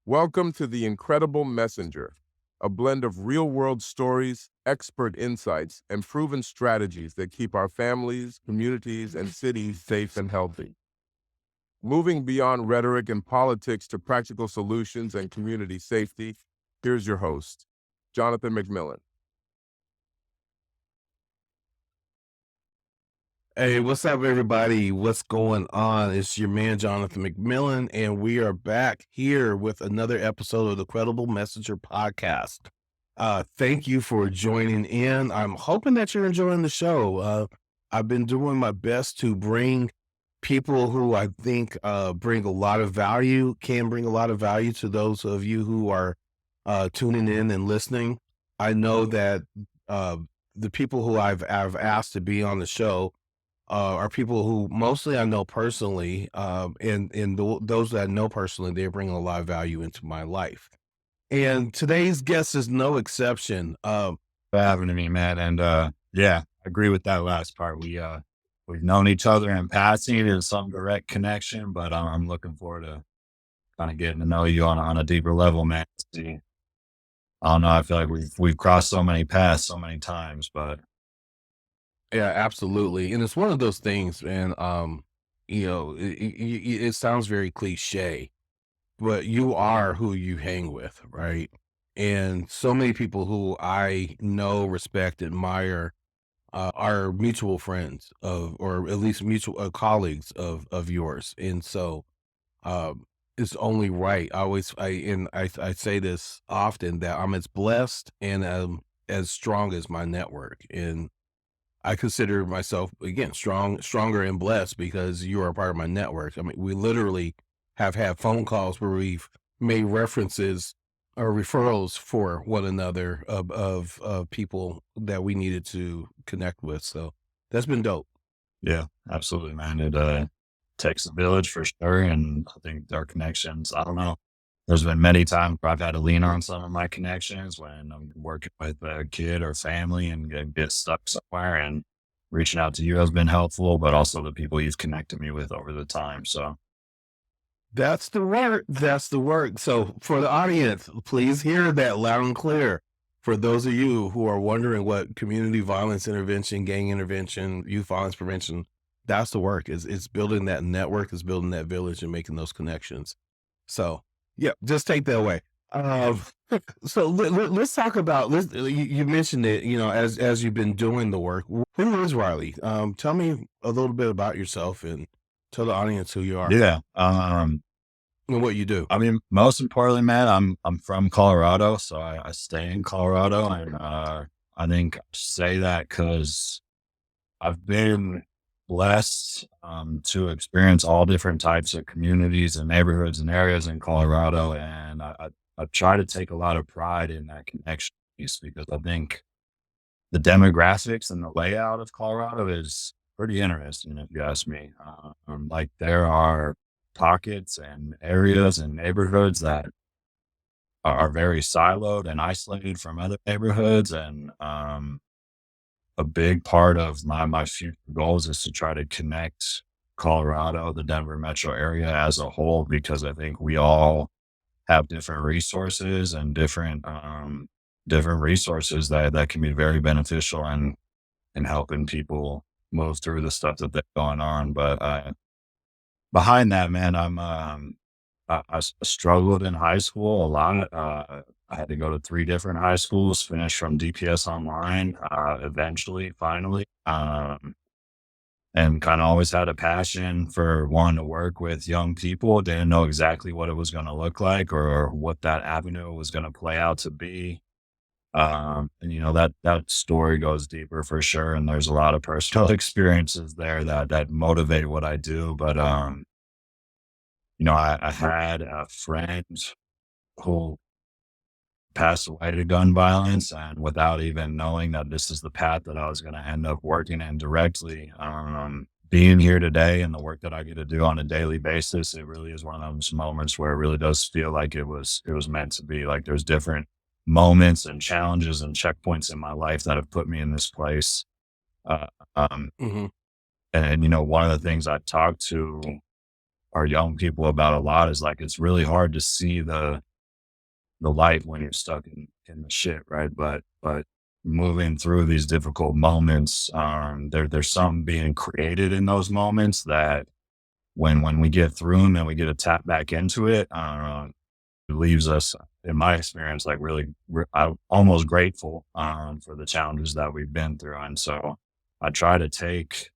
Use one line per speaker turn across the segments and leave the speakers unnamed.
Welcome to The Incredible Messenger, a blend of real-world stories, expert insights, and proven strategies that keep our families, communities, and cities safe and healthy. Moving beyond rhetoric and politics to practical solutions and community safety, here's your host, Jonathan McMillan.
Hey, what's up, everybody? What's going on? It's your man, Jonathan McMillan, and we are back here with another episode of the Credible Messenger podcast. Thank you for joining in. I'm hoping that you're enjoying the show. I've been doing my best to bring people who I think bring a lot of value, can bring a lot of value to those of you who are tuning in and listening. I know that the people who I've asked to be on the show are people who mostly I know personally, those that I know personally, they bring a lot of value into my life. And today's guest is no exception.
For having me, man. And yeah, I agree with that last part. We've known each other in passing. There's some direct connection, but I'm looking forward to kind of getting to know you on a deeper level, man. See, I don't know. I feel like we've crossed so many paths so many times, but
Yeah, absolutely. And it's one of those things, man. It sounds very cliche, but you are who you hang with, right? And so many people who I know, respect, admire, are mutual friends of, or at least mutual colleagues of yours. And so, it's only right. I say this often that I'm as blessed and as strong as my network. And I consider myself, again, stronger and blessed because you are a part of my network. I mean, we literally have had phone calls where we've made references or referrals for one another of people that we needed to connect with. So that's been dope.
yeah, absolutely, man. It takes a village for sure. And I think our connections, I don't know. There's been many times where I've had to lean on some of my connections when I'm working with a kid or family and get stuck somewhere, and reaching out to you has been helpful, but also the people you've connected me with over the time. So
That's the work. That's the work. So for the audience, please hear that loud and clear. For those of you who are wondering what community violence intervention, gang intervention, youth violence prevention, that's the work. It's building that network, is building that village and making those connections. So yeah, just take that away. Um, so let's talk about, you mentioned it, as you've been doing the work. Who is Riley? Tell me a little bit about yourself and tell the audience who you are
yeah,
and what you do.
I mean, most importantly, man, I'm from Colorado, so I stay in Colorado, and I think I say that because I've been blessed to experience all different types of communities and neighborhoods and areas in Colorado, and I try to take a lot of pride in that connection piece because I think the demographics and the layout of Colorado is pretty interesting, if you ask me. Like there are pockets and areas and neighborhoods that are very siloed and isolated from other neighborhoods, and a big part of my future goals is to try to connect Colorado, the Denver metro area as a whole, because I think we all have different resources and different resources that can be very beneficial in helping people move through the stuff that they're going on. But behind that, man, I struggled in high school a lot. I had to go to 3 different high schools, finish from DPS online, eventually, finally. And kind of always had a passion for wanting to work with young people. Didn't know exactly what it was going to look like or what that avenue was going to play out to be. And that story goes deeper for sure. And there's a lot of personal experiences there that motivate what I do. But, I had a friend who passed away to gun violence, and without even knowing that this is the path that I was going to end up working in directly, being here today and the work that I get to do on a daily basis, it really is one of those moments where it really does feel like it was meant to be. Like there's different moments and challenges and checkpoints in my life that have put me in this place. Uh, um,
hmm
and one of the things I talk to our young people about a lot is like, it's really hard to see the the light when you're stuck in the shit, right? But moving through these difficult moments, there's something being created in those moments that when we get through them and we get to tap back into it, it leaves us, in my experience, like really almost grateful for the challenges that we've been through. And so I try to take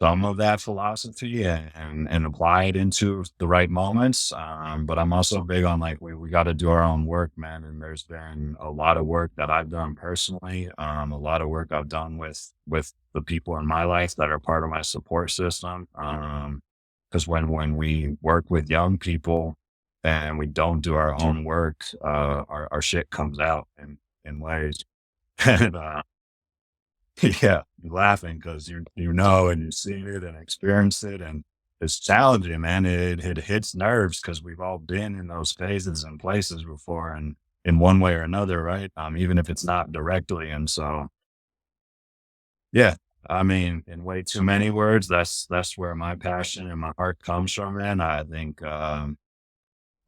some of that philosophy and apply it into the right moments. But I'm also big on like, we got to do our own work, man. And there's been a lot of work that I've done personally, a lot of work I've done with the people in my life that are part of my support system. Because when we work with young people and we don't do our own work, our shit comes out in ways. And yeah, you're laughing because you know and you've seen it and experienced it, and it's challenging, man. It hits nerves because we've all been in those phases and places before, and in one way or another, right? Even if it's not directly. And so, yeah, I mean, in way too many words, that's where my passion and my heart comes from, man. I think I'm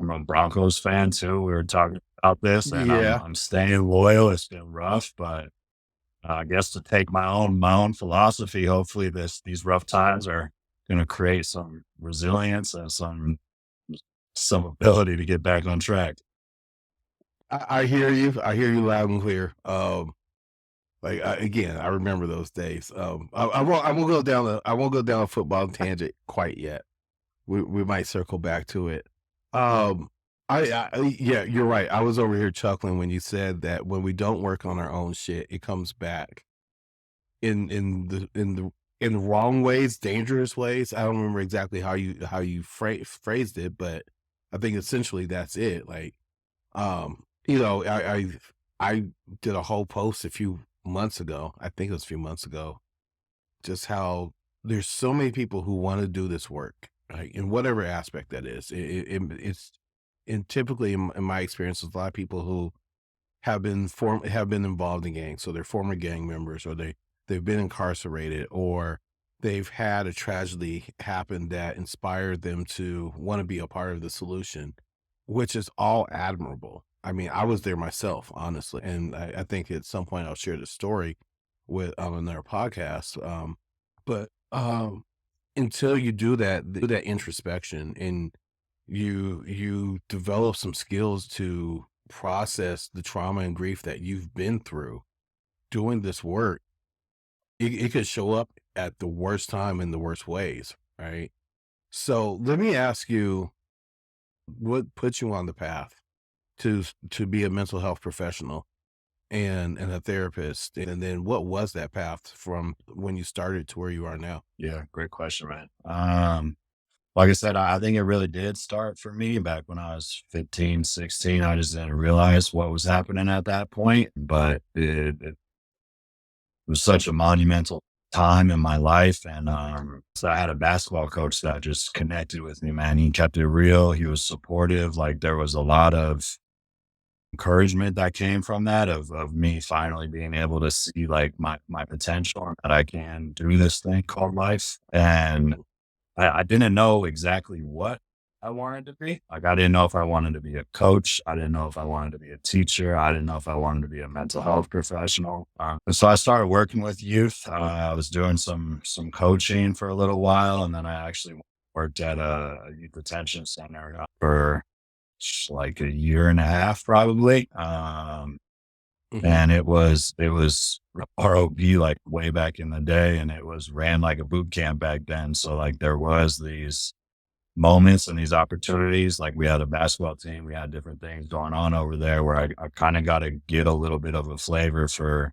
a Broncos fan too. We were talking about this, and
Yeah.
I'm staying loyal. It's been rough, but I guess to take my own philosophy, hopefully these rough times are going to create some resilience and some ability to get back on track.
I hear you. I hear you loud and clear. Again, I remember those days. I won't go down a football tangent quite yet. We might circle back to it. Um, yeah, you're right. I was over here chuckling when you said that when we don't work on our own shit, it comes back in the wrong ways, dangerous ways. I don't remember exactly how you phrased it, but I think essentially that's it. Like, you know, I did a whole post a few months ago. I think it was a few months ago, just how there's so many people who want to do this work, right? In whatever aspect that is. It's and typically in my experience, there's a lot of people who have been involved in gangs. So they're former gang members, or they've been incarcerated, or they've had a tragedy happen that inspired them to want to be a part of the solution, which is all admirable. I mean, I was there myself, honestly. And I think at some point I'll share the story with on another podcast. But until you do that introspection, and you develop some skills to process the trauma and grief that you've been through doing this work, it could show up at the worst time in the worst ways, right? So let me ask you, what put you on the path to be a mental health professional and a therapist? And then what was that path from when you started to where you are now?
Yeah, great question, man. Like I said, I think it really did start for me back when I was 15, 16. I just didn't realize what was happening at that point, but it was such a monumental time in my life. And so I had a basketball coach that just connected with me, man. He kept it real. He was supportive. Like, there was a lot of encouragement that came from that, of me finally being able to see like my potential, and that I can do this thing called life. And I didn't know exactly what I wanted to be. Like, I didn't know if I wanted to be a coach. I didn't know if I wanted to be a teacher. I didn't know if I wanted to be a mental health professional. And so I started working with youth. I was doing some coaching for a little while, and then I actually worked at a youth detention center for like a year and a half, probably. And it was ROP, like way back in the day, and it was ran like a boot camp back then. So like there was these moments and these opportunities. Like, we had a basketball team, we had different things going on over there where I kind of got to get a little bit of a flavor for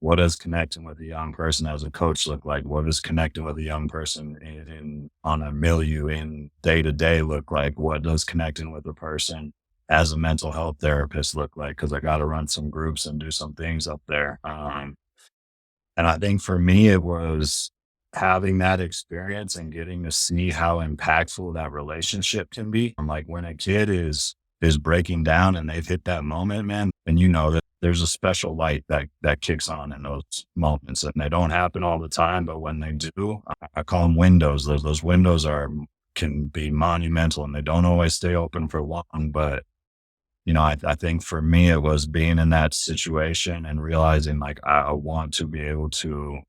what does connecting with a young person as a coach look like? What does connecting with a young person in on a milieu in day to day look like? What does connecting with a person as a mental health therapist look like? Because I got to run some groups and do some things up there. And I think for me, it was having that experience and getting to see how impactful that relationship can be. And like, when a kid is breaking down and they've hit that moment, man, and you know that there's a special light that kicks on in those moments, and they don't happen all the time, but when they do, I call them windows. Those windows can be monumental, and they don't always stay open for long, but I think for me, it was being in that situation and realizing like I want to be able to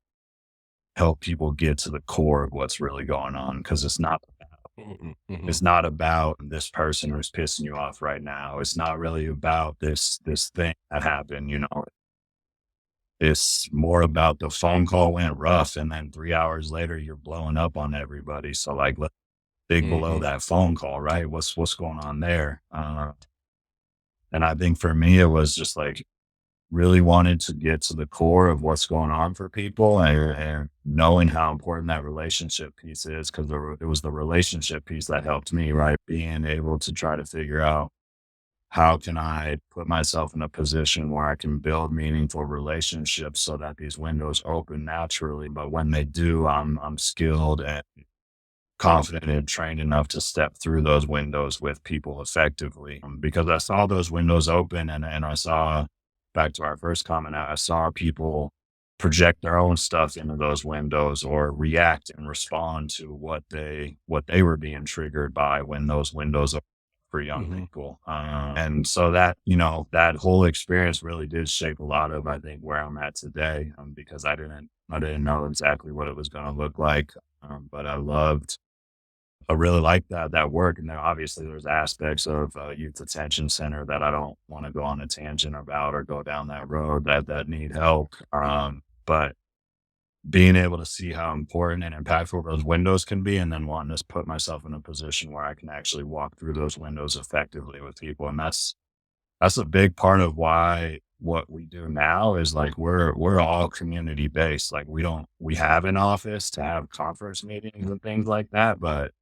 help people get to the core of what's really going on. Cause
Mhm, mhm,
it's not about this person who's pissing you off right now. It's not really about this thing that happened, It's more about the phone call went rough and then 3 hours later you're blowing up on everybody. So like let's dig below
mhm,
that phone call, right? What's going on there? And I think for me it was just like really wanted to get to the core of what's going on for people and knowing how important that relationship piece is because it was the relationship piece that helped me, right? Being able to try to figure out how can I put myself in a position where I can build meaningful relationships so that these windows open naturally. But when they do, I'm skilled and confident and trained enough to step through those windows with people effectively. Because I saw those windows open and I saw, back to our first comment, I saw people project their own stuff into those windows or react and respond to what they were being triggered by when those windows opened for young
mhm.
people. And so that whole experience really did shape a lot of, I think, where I'm at today, because I didn't know exactly what it was going to look like. But I really like that work. And then obviously there's aspects of youth detention center that I don't want to go on a tangent about or go down that road that need help. But being able to see how important and impactful those windows can be, and then wanting to put myself in a position where I can actually walk through those windows effectively with people. And that's a big part of why what we do now is like we're all community based. Like we have an office to have conference meetings and things like that, but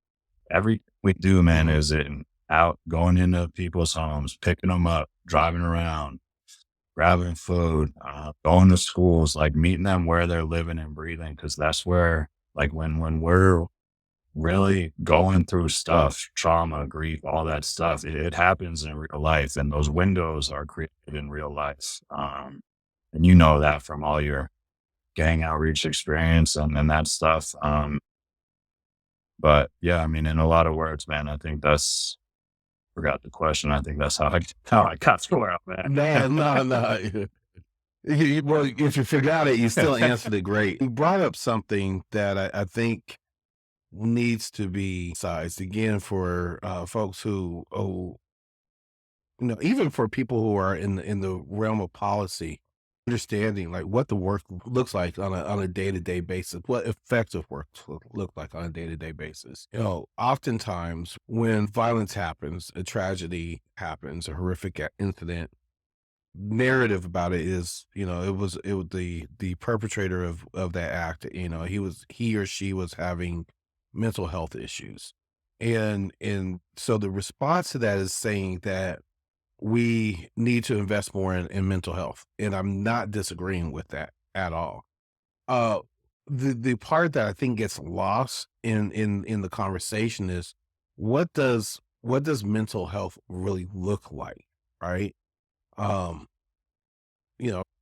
everything we do, man,
Mhm.
is in out going into people's homes, picking them up, driving around, grabbing food, going to schools, like meeting them where they're living and breathing. Cause that's where, like, when we're really going through stuff, trauma, grief, all that stuff, it happens in real life. And those windows are created in real life. And you know that from all your gang outreach experience and that stuff. But yeah, I mean, in a lot of words, man, I think that's forgot the question. I think that's how I got to where I'm at.
No, no, no. Well, if you forgot it, you still answered it great. You brought up something that I think needs to be sized again for folks who, even for people who are in the realm of policy, understanding like what the work looks like on a day-to-day basis, what effective work look like on a day-to-day basis. Oftentimes when violence happens, a tragedy happens, a horrific incident, narrative about it is, it was the perpetrator of that act, he or she was having mental health issues. And so the response to that is saying that we need to invest more in mental health. And I'm not disagreeing with that at all. Uh the part that I think gets lost in the conversation is what does mental health really look like, right? Um,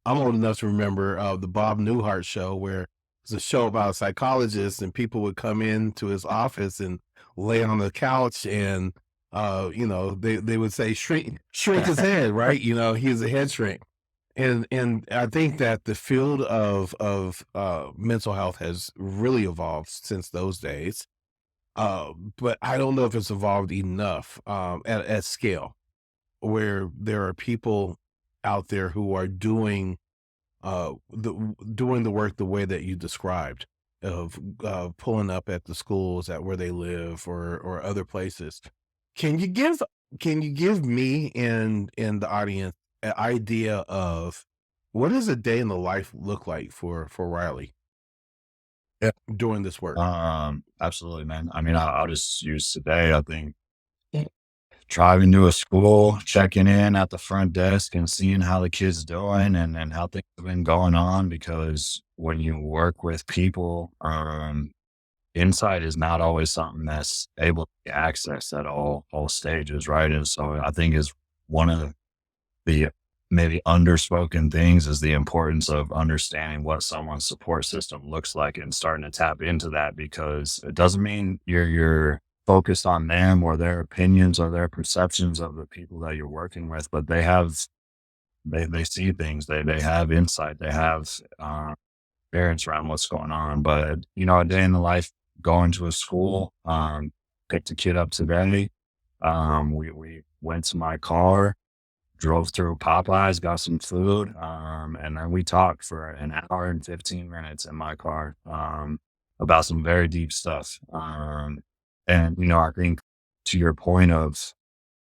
I'm old enough to remember the Bob Newhart show where it's a show about a psychologist and people would come into his office and lay on the couch and they would say shrink his head, right? He's a head shrink. And I think that the field of mental health has really evolved since those days. But I don't know if it's evolved enough at scale where there are people out there who are doing the work the way that you described of pulling up at the schools at where they live or other places. Can you give can you give me and the audience an idea of what does a day in the life look like for Riley doing this work?
Absolutely, man. I mean, I'll just use today. I think driving to a school, checking in at the front desk and seeing how the kids doing and how things have been going on. Because when you work with people, insight is not always something that's able to be accessed at all stages, right? And so I think is one of the maybe underspoken things is the importance of understanding what someone's support system looks like and starting to tap into that because it doesn't mean you're focused on them or their opinions or their perceptions of the people that you're working with, but they see things, they have insight, they have experience around what's going on. But a day in the life going to a school, picked a kid up today. We went to my car, drove through Popeyes, got some food, and then we talked for an hour and 15 minutes in my car, about some very deep stuff. And I think to your point of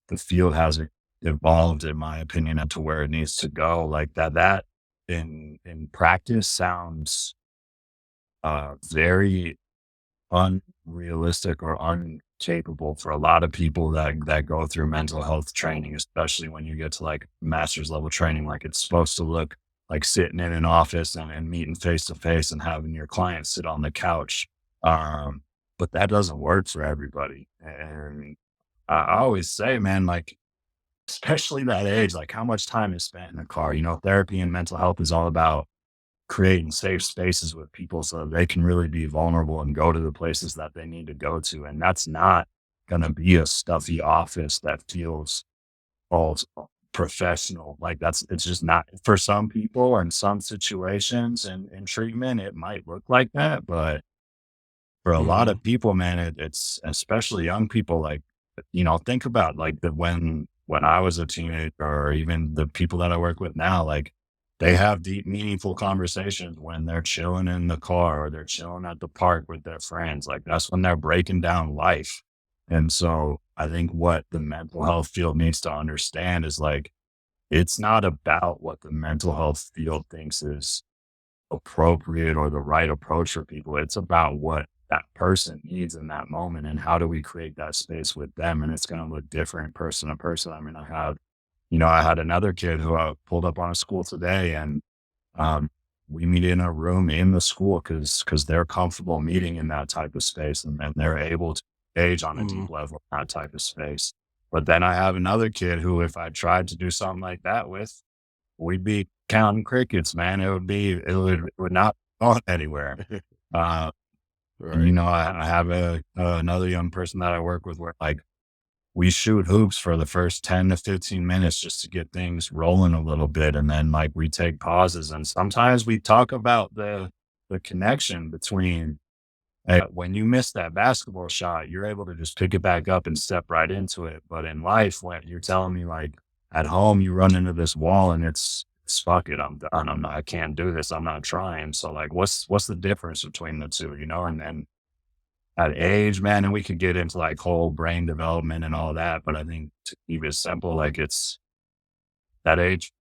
the field has evolved, in my opinion, to where it needs to go, like that in practice sounds very unrealistic or uncapable for a lot of people that go through mental health training, especially when you get to like master's level training. Like, it's supposed to look like sitting in an office and meeting face to face and having your client sit on the couch. But that doesn't work for everybody. And I always say, man, like, especially that age, like, how much time is spent in the car? Therapy and mental health is all about creating safe spaces with people so they can really be vulnerable and go to the places that they need to go to. And that's not going to be a stuffy office that feels all professional. Like, it's just not for some people and some situations and in treatment. It might look like that, but for a lot of people, man, it's especially young people. Like, think about like when I was a teenager, or even the people that I work with now, like, they have deep, meaningful conversations when they're chilling in the car or they're chilling at the park with their friends. Like, that's when they're breaking down life. And so I think what the mental health field needs to understand is, like, it's not about what the mental health field thinks is appropriate or the right approach for people. It's about what that person needs in that moment and how do we create that space with them. And it's going to look different person to person. I mean, I had another kid who I pulled up on a school today, and we meet in a room in the school because they're comfortable meeting in that type of space, and they're able to engage on a deep level in that type of space. But then I have another kid who, if I tried to do something like that with, we'd be counting crickets, man. It would not go anywhere.
Right.
I have another young person that I work with where, like, we shoot hoops for the first 10 to 15 minutes just to get things rolling a little bit. And then, like, we take pauses, and sometimes we talk about the connection between, hey, when you miss that basketball shot, you're able to just pick it back up and step right into it. But in life, when you're telling me, like, at home, you run into this wall and it's fuck it, I'm done. I can't do this. I'm not trying. So, like, what's the difference between the two, And then at age, man, and we could get into like whole brain development and all that. But I think, to keep it simple, like, it's that age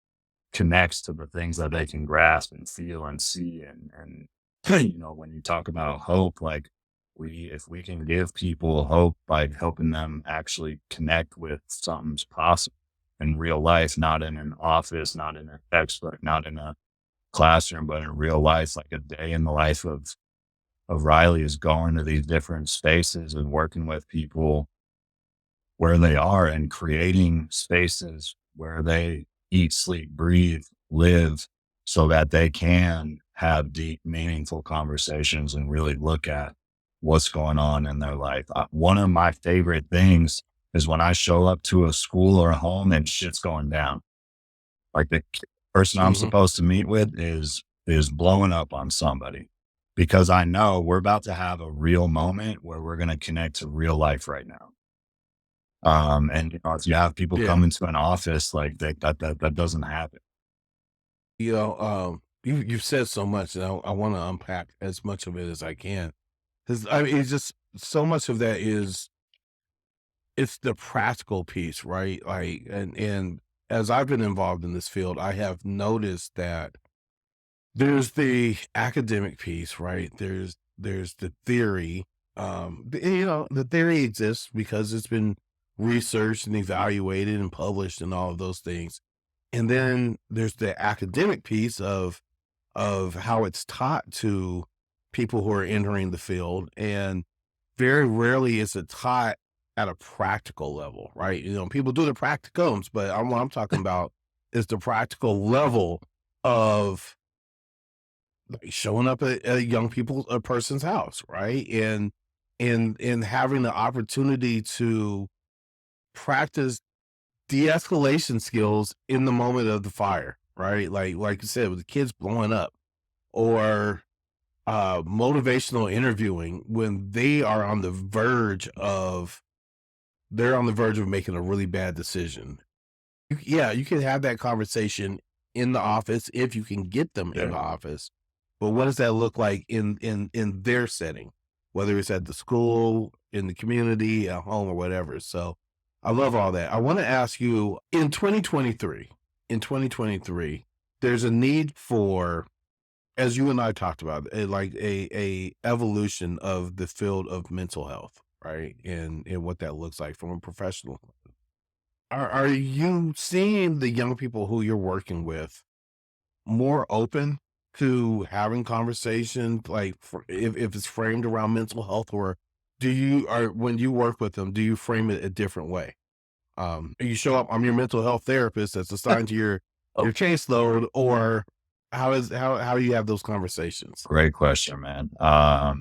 connects to the things that they can grasp and feel and see. And when you talk about hope, like, if we can give people hope by helping them actually connect with something's possible in real life, not in an office, not in a textbook, not in a classroom, but in real life, like a day in the life of Riley is going to these different spaces and working with people where they are and creating spaces where they eat, sleep, breathe, live, so that they can have deep, meaningful conversations and really look at what's going on in their life. One of my favorite things is when I show up to a school or a home and shit's going down. Like, the person I'm supposed to meet with is blowing up on somebody, because I know we're about to have a real moment where we're going to connect to real life right now. And if you have people come into an office, like, that doesn't happen.
You've said so much, and I want to unpack as much of it as I can. Because I mean, it's just so much of that it's the practical piece, right? Like, and as I've been involved in this field, I have noticed that there's the academic piece, right? There's the theory. The theory exists because it's been researched and evaluated and published and all of those things. And then there's the academic piece of how it's taught to people who are entering the field. And very rarely is it taught at a practical level, right? People do the practicums, but what I'm talking about is the practical level of, like, showing up at a person's house, right? And in having the opportunity to practice de-escalation skills in the moment of the fire, right? Like you said, with the kids blowing up, or motivational interviewing when they are on the verge of making a really bad decision. You can have that conversation in the office if you can get them in the office. But what does that look like in their setting, whether it's at the school, in the community, at home, or whatever? So I love all that. I want to ask you, in 2023, there's a need for, as you and I talked about, a evolution of the field of mental health, right? And what that looks like from a professional. Are you seeing the young people who you're working with more open to having conversations, like if it's framed around mental health, or when you work with them, do you frame it a different way? You show up, I'm your mental health therapist that's assigned to your caseload, or how do you have those conversations?
Great question, man.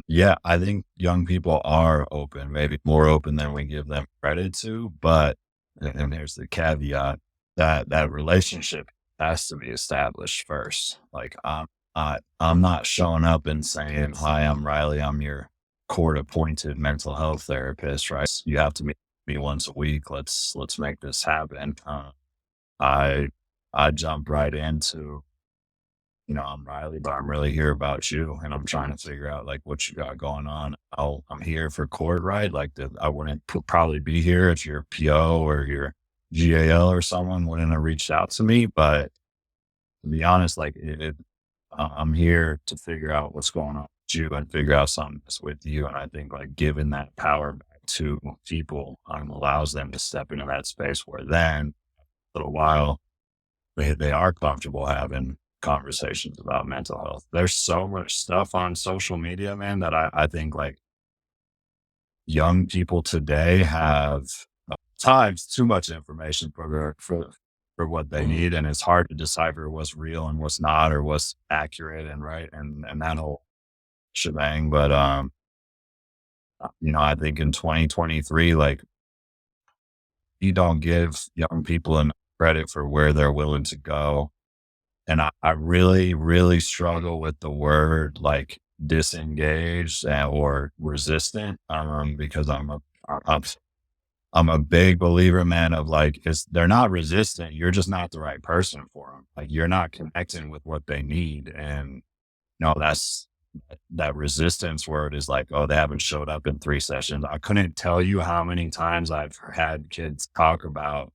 Yeah, I think young people are open, maybe more open than we give them credit to, but, and here's the caveat, that relationship has to be established first. Like, I'm not showing up and saying, "Hi, I'm Riley. I'm your court-appointed mental health therapist," right? You have to meet me once a week. Let's make this happen. I jump right into, I'm Riley, but I'm really here about you, and I'm trying to figure out like what you got going on. I'm here for court, right? Like I wouldn't probably be here if your PO or your GAL or someone wouldn't have reached out to me. But to be honest, like I'm here to figure out what's going on with you and figure out something that's with you. And I think like giving that power back to people allows them to step into that space where then a little while they are comfortable having conversations about mental health. There's so much stuff on social media, man, that I think like young people today have times too much information for what they need, and it's hard to decipher what's real and what's not, or what's accurate and right, and that whole shebang. But I think in 2023, like, you don't give young people enough credit for where they're willing to go. And I really, really struggle with the word like disengaged or resistant, because I'm a big believer, man, of like, they're not resistant. You're just not the right person for them. Like, you're not connecting with what they need. And that's that resistance word is like, oh, they haven't showed up in 3 sessions. I couldn't tell you how many times I've had kids talk about,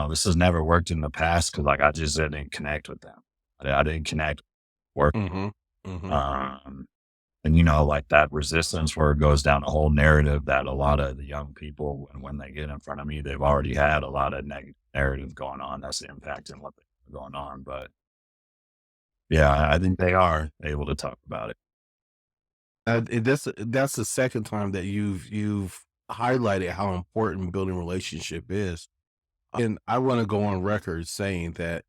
this has never worked in the past because like I just didn't connect with them. I didn't connect work. And like that resistance word goes down a whole narrative that a lot of the young people, when they get in front of me, they've already had a lot of negative narrative going on that's impacting what they're going on. But yeah, I think they are able to talk about it.
That's the second time that you've highlighted how important building relationship is. And I want to go on record saying that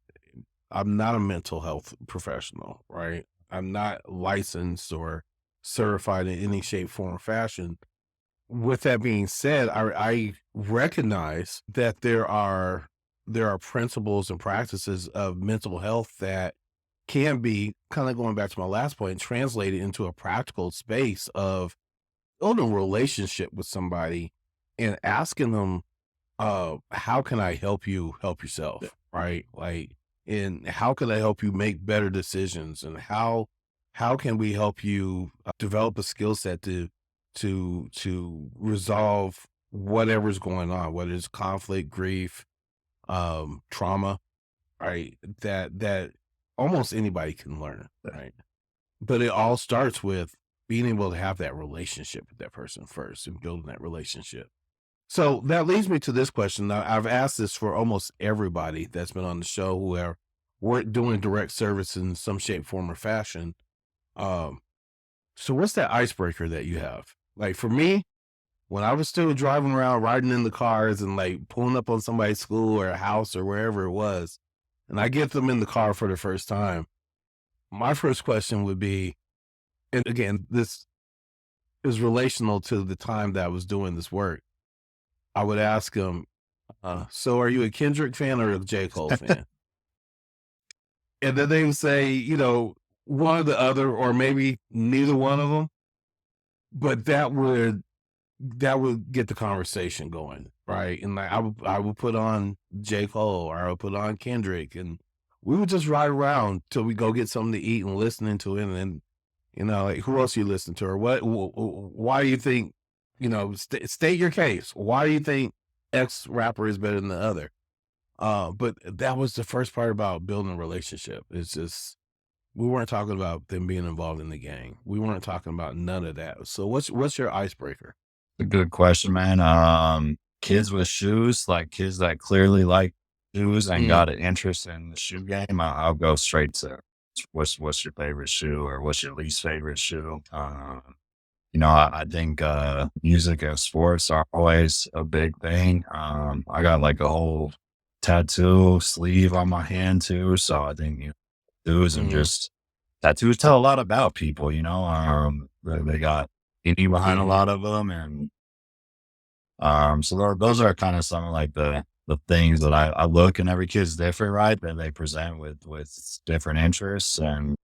I'm not a mental health professional, right? I'm not licensed or certified in any shape, form, or fashion. With that being said, I recognize that there are principles and practices of mental health that can be, kind of going back to my last point, translated into a practical space of building a relationship with somebody and asking them, how can I help you help yourself? Right. Like, and how can I help you make better decisions? And how can we help you develop a skill set to resolve whatever's going on, whether it's conflict, grief, trauma, right? That almost anybody can learn, right? But it all starts with being able to have that relationship with that person first and building that relationship. So that leads me to this question. Now, I've asked this for almost everybody that's been on the show who are doing direct service in some shape, form, or fashion. So what's that icebreaker that you have? Like for me, when I was still driving around, riding in the cars and like pulling up on somebody's school or a house or wherever it was, and I get them in the car for the first time, my first question would be, and again, this is relational to the time that I was doing this work. I would ask them, so are you a Kendrick fan or a J. Cole fan? And then they would say, one or the other, or maybe neither one of them. But that would get the conversation going, right? And like I would put on J. Cole or I would put on Kendrick, and we would just ride around till we go get something to eat and listening to it. And then, like, who else you listen to, or what? Why do you think? State your case. Why do you think X rapper is better than the other? But that was the first part about building a relationship. It's just we weren't talking about them being involved in the gang. We weren't talking about none of that. So what's your icebreaker?
A good question, man. Kids with shoes, like kids that clearly like shoes and got an interest in the shoe game, I'll go straight to what's your favorite shoe or what's your least favorite shoe. I think music and sports are always a big thing. I got like a whole tattoo sleeve on my hand too, so I think tattoos and just tattoos tell a lot about people. They got meaning behind a lot of them, and so those are kind of some of like the things that I look, and every kid's different, right? That they present with different interests, and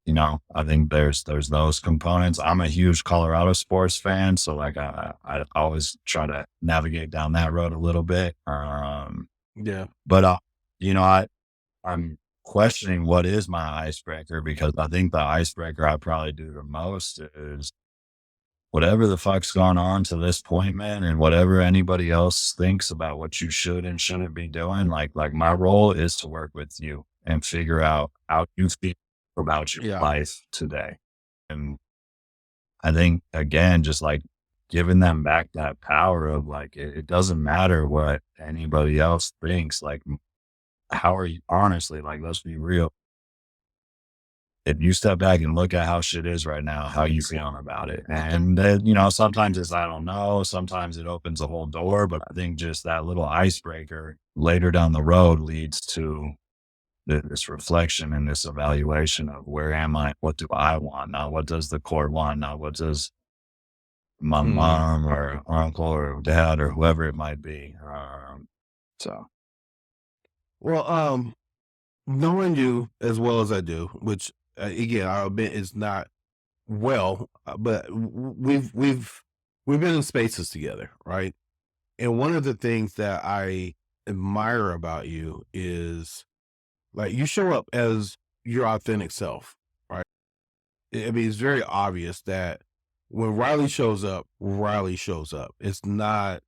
I think there's those components. I'm a huge Colorado sports fan, so like I always try to navigate down that road a little bit.
Yeah.
But I'm questioning what is my icebreaker, because I think the icebreaker I probably do the most is whatever the fuck's gone on to this point, man, and whatever anybody else thinks about what you should and shouldn't be doing. Like my role is to work with you and figure out how you feel about your life today. And I think, again, just like giving them back that power of like, it doesn't matter what anybody else thinks. Like, how are you, honestly, like, let's be real. If you step back and look at how shit is right now, how you feeling about it? And then, sometimes it's, I don't know, sometimes it opens a whole door, but I think just that little icebreaker later down the road leads to this reflection and this evaluation of where am I? What do I want? Now, what does the court want? Now, what does my mom or uncle or dad or whoever it might be?
Well, knowing you as well as I do, which again I'll admit is not well, but we've been in spaces together, right? And one of the things that I admire about you is like you show up as your authentic self, right? I mean, it's very obvious that when Riley shows up, Riley shows up. It's not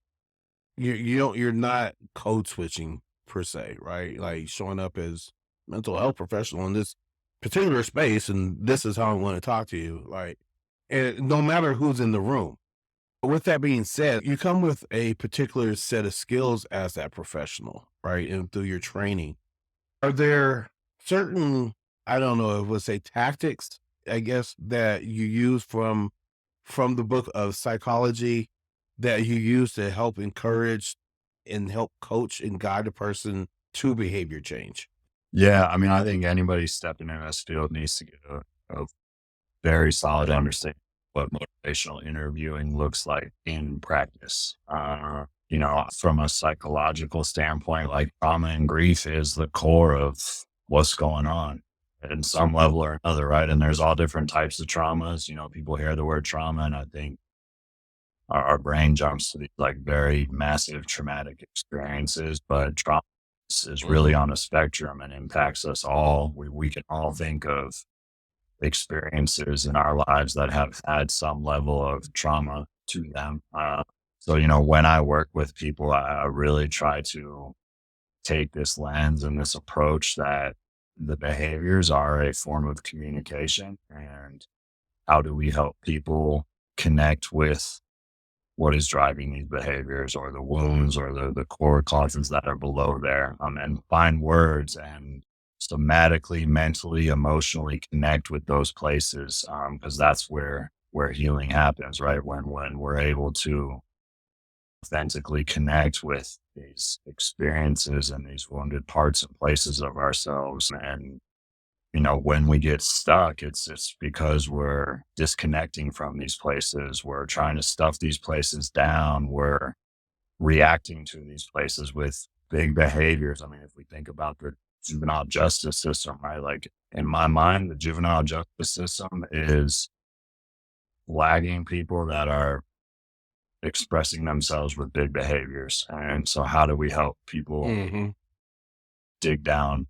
you're not code switching per se, right? Like showing up as mental health professional in this particular space, and this is how I want to talk to you. Like, and no matter who's in the room. With that being said, you come with a particular set of skills as that professional, right? And through your training, are there certain, I don't know, I would say tactics, I guess, that you use from the book of psychology that you use to help encourage and help coach and guide a person to behavior change?
Yeah, I mean, I think anybody stepping in this field needs to get a very solid understanding of what motivational interviewing looks like in practice. From a psychological standpoint, like trauma and grief is the core of what's going on at some level or another, right? And there's all different types of traumas. People hear the word trauma, and I think our brain jumps to these like very massive traumatic experiences, but trauma is really on a spectrum and impacts us all. We can all think of experiences in our lives that have had some level of trauma to them. So, when I work with people, I really try to take this lens and this approach that the behaviors are a form of communication, and how do we help people connect with what is driving these behaviors or the wounds or the core causes that are below there, and find words and somatically, mentally, emotionally connect with those places, because that's where healing happens, right? When we're able to authentically connect with these experiences and these wounded parts and places of ourselves, and when we get stuck, it's because we're disconnecting from these places. We're trying to stuff these places down. We're reacting to these places with big behaviors. I mean, if we think about the juvenile justice system, right? Like in my mind, the juvenile justice system is lagging people that are expressing themselves with big behaviors. And so how do we help people
Mm-hmm.
dig down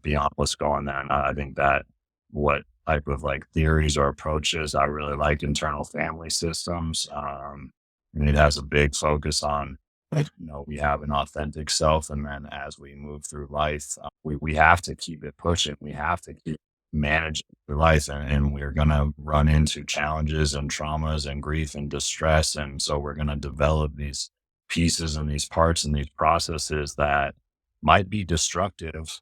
beyond what's going on? And I think that what type of like theories or approaches I really like internal family systems. And it has a big focus on, we have an authentic self. And then as we move through life, we have to keep it pushing. We have to keep managing through life. And we're going to run into challenges and traumas and grief and distress. And so we're going to develop these pieces and these parts and these processes that might be destructive,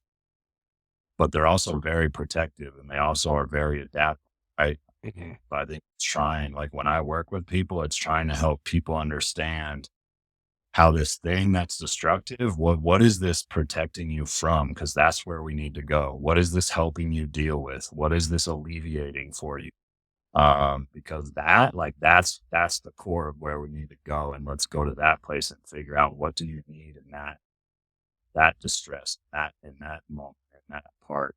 but they're also very protective and they also are very adaptive, right?
Mm-hmm.
But I think it's trying, like when I work with people, it's trying to help people understand how this thing that's destructive, what is this protecting you from? Because that's where we need to go. What is this helping you deal with? What is this alleviating for you? Because that's the core of where we need to go. And let's go to that place and figure out what do you need in that distress, in that moment, in that part.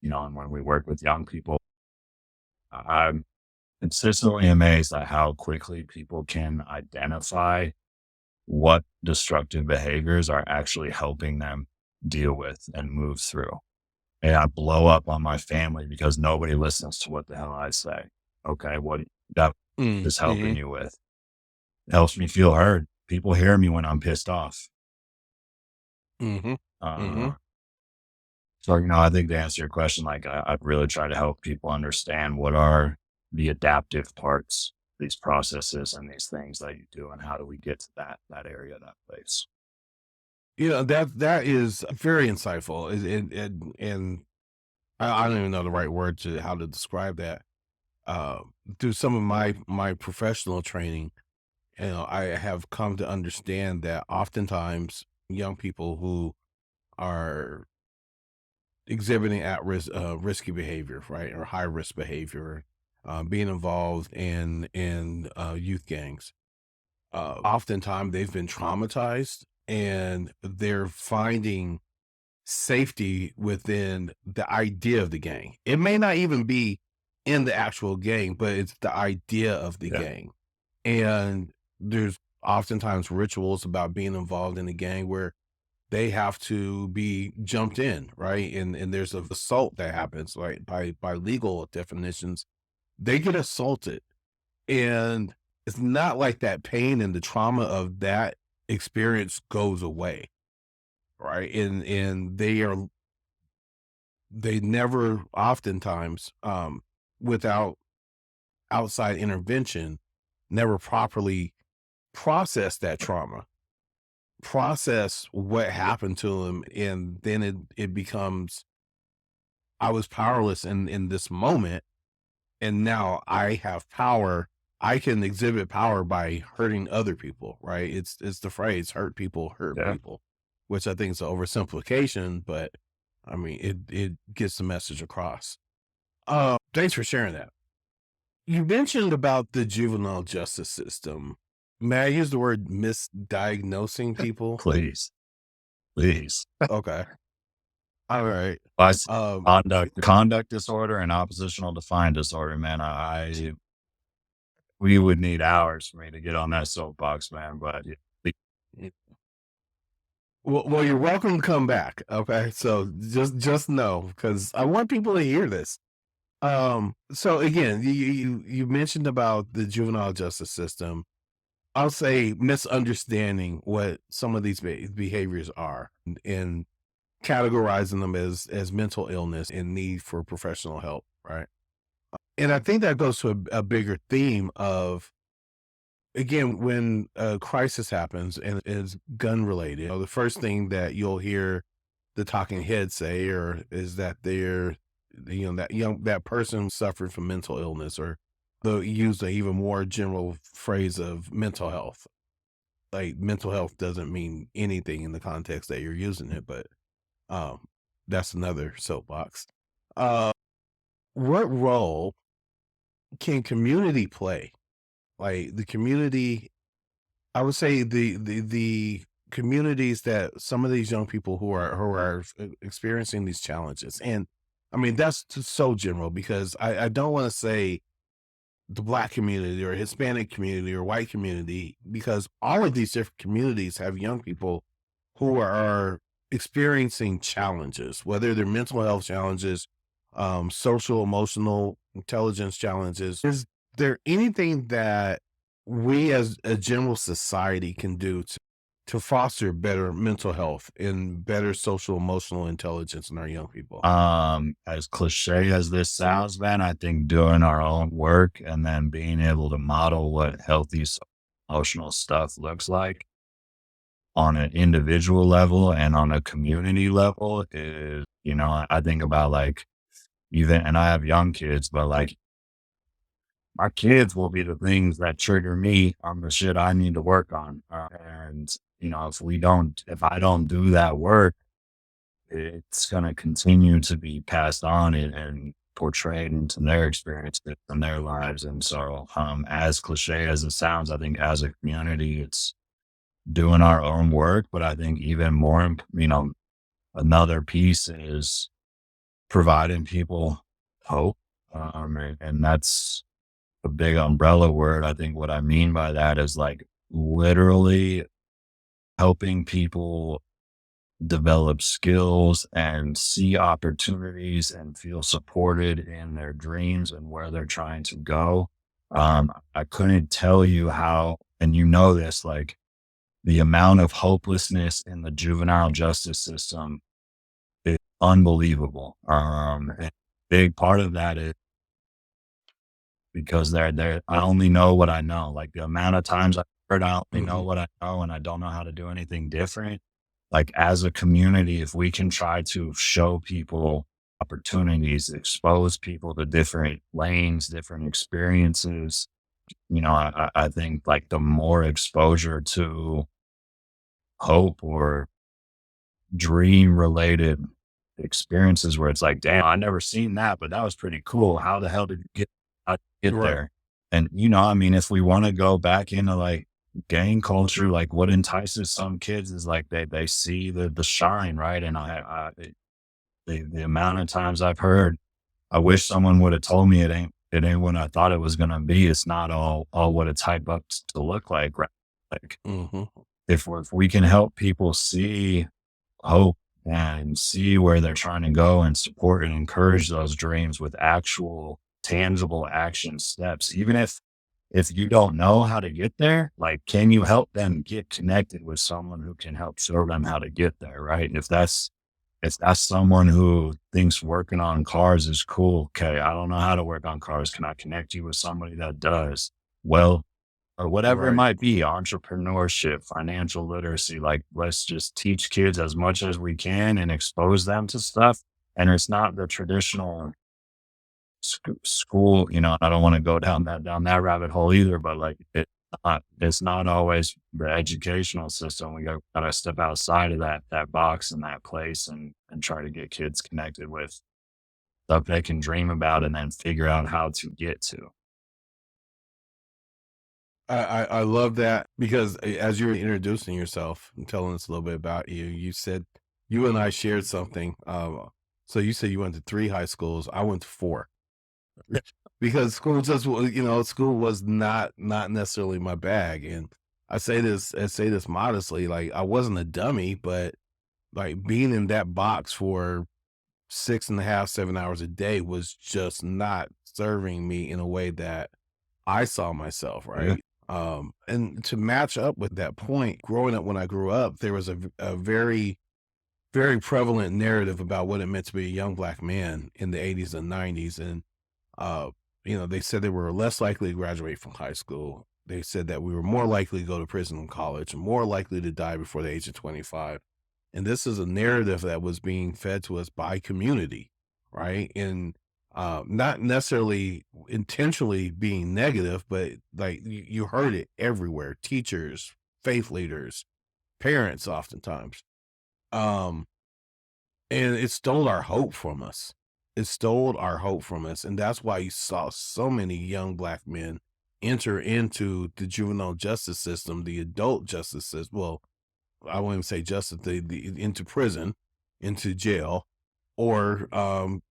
And when we work with young people, I'm consistently amazed at how quickly people can identify what destructive behaviors are actually helping them deal with and move through. And I blow up on my family because nobody listens to what the hell I say. Okay, what that is helping you with? It helps me feel heard. People hear me when I'm pissed off.
Mm-hmm. Mm-hmm.
So, I think to answer your question, like I'd really try to help people understand what are the adaptive parts, these processes and these things that you do, and how do we get to that area, that place.
That is very insightful. And I don't even know the right word to how to describe that. Through some of my professional training, I have come to understand that oftentimes young people who are exhibiting at risk, risky behavior, right, or high risk behavior, being involved in youth gangs, oftentimes they've been traumatized and they're finding safety within the idea of the gang. It may not even be in the actual gang, but it's the idea of the
Yeah.
gang. And there's oftentimes rituals about being involved in a gang where they have to be jumped in, right? And there's an assault that happens, right? By legal definitions, they get assaulted. And it's not like that pain and the trauma of that experience goes away, right? And they never oftentimes without outside intervention never properly process that trauma, process what happened to them, and then it becomes, I was powerless in this moment, and now I have power. I can exhibit power by hurting other people, right? It's the phrase hurt people hurt
Yeah.
people, which I think is an oversimplification, but I mean it gets the message across. Thanks for sharing that. You mentioned about the juvenile justice system. May I use the word misdiagnosing people?
Please.
Okay. All right.
I
Um,
conduct disorder and oppositional defiant disorder, man. We would need hours for me to get on that soapbox, man. But
well, you're welcome to come back. Okay. So just know, because I want people to hear this. So again, you mentioned about the juvenile justice system. I'll say misunderstanding what some of these behaviors are and categorizing them as mental illness and need for professional help, right? And I think that goes to a bigger theme of, again, when a crisis happens and is gun related, the first thing that you'll hear the talking heads say is that that person suffered from mental illness, or they'll use an even more general phrase of mental health. Like mental health doesn't mean anything in the context that you're using it, but that's another soapbox. Uh, what role can community play? Like the community, I would say the communities that some of these young people who are experiencing these challenges, and I mean that's just so general because I don't want to say the Black community or Hispanic community or white community, because all of these different communities have young people who are experiencing challenges, whether they're mental health challenges, social, emotional intelligence challenges. Is there anything that we as a general society can do to foster better mental health and better social, emotional intelligence in our young people?
As cliche as this sounds, man, I think doing our own work and then being able to model what healthy emotional stuff looks like on an individual level and on a community level is, I think about like even, and I have young kids, but like my kids will be the things that trigger me on the shit I need to work on. And, if I don't do that work, it's going to continue to be passed on and portrayed into their experiences and their lives. And so, as cliche as it sounds, I think as a community, it's doing our own work. But I think even more, another piece is providing people hope. And that's a big umbrella word. I think what I mean by that is like literally helping people develop skills and see opportunities and feel supported in their dreams and where they're trying to go. I couldn't tell you how, and this, like the amount of hopelessness in the juvenile justice system is unbelievable. And a big part of that is because I only know what I know. Like the amount of times I've heard, I only know what I know and I don't know how to do anything different. Like as a community, if we can try to show people opportunities, expose people to different lanes, different experiences, I think like the more exposure to hope or dream related experiences where it's like, damn, I never seen that, but that was pretty cool. How the hell did you get
Right.
there? And, if we want to go back into like gang culture, like what entices some kids is like they see the shine, right? And the amount of times I've heard, I wish someone would have told me it ain't what I thought it was gonna be. It's not all what it's hyped up to look like, right? Like
Mm-hmm.
if we can help people see hope and see where they're trying to go and support and encourage those dreams with actual tangible action steps, even if you don't know how to get there, like, can you help them get connected with someone who can help show them how to get there? Right. And if that's someone who thinks working on cars is cool. Okay. I don't know how to work on cars. Can I connect you with somebody that does? Well, or whatever it
Right.
might be, entrepreneurship, financial literacy. Like, let's just teach kids as much as we can and expose them to stuff. And it's not the traditional school, I don't want to go down that rabbit hole either, but like it's not always the educational system. We gotta step outside of that box and that place and try to get kids connected with stuff they can dream about and then figure out how to get to.
I love that because as you were introducing yourself and telling us a little bit about you, you said you and I shared something. So you said you went to 3 high schools. I went to 4 because school was not necessarily my bag. And I say this modestly, like I wasn't a dummy, but like being in that box for 6.5, 7 hours a day was just not serving me in a way that I saw myself,
Yeah.
right? And to match up with that point, growing up when I grew up, there was a very, very prevalent narrative about what it meant to be a young Black man in the 80s and 90s. And, uh, they said they were less likely to graduate from high school. They said that we were more likely to go to prison and college, and more likely to die before the age of 25. And this is a narrative that was being fed to us by community, right? And not necessarily intentionally being negative, but like you heard it everywhere. Teachers, faith leaders, parents, oftentimes. Um, And it stole our hope from us. It stole our hope from us. And that's why you saw so many young Black men enter into the juvenile justice system, the adult justice system. Well, I won't even say justice, into prison, into jail, or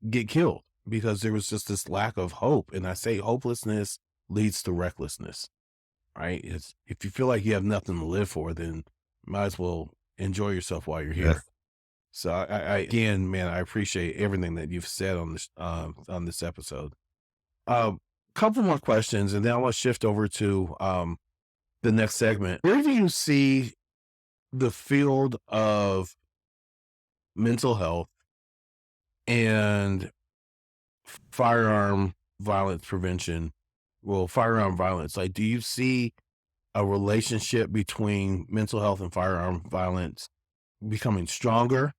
get killed, because there was just this lack of hope. And I say hopelessness leads to recklessness, right? It's, if you feel like you have nothing to live for, then might as well enjoy yourself while you're
Yeah.
here. So I again, man, I appreciate everything that you've said on this episode. Couple more questions, and then I want to shift over to the next segment. Where do you see the field of mental health and firearm violence prevention? Well, firearm violence. Like, do you see a relationship between mental health and firearm violence becoming stronger?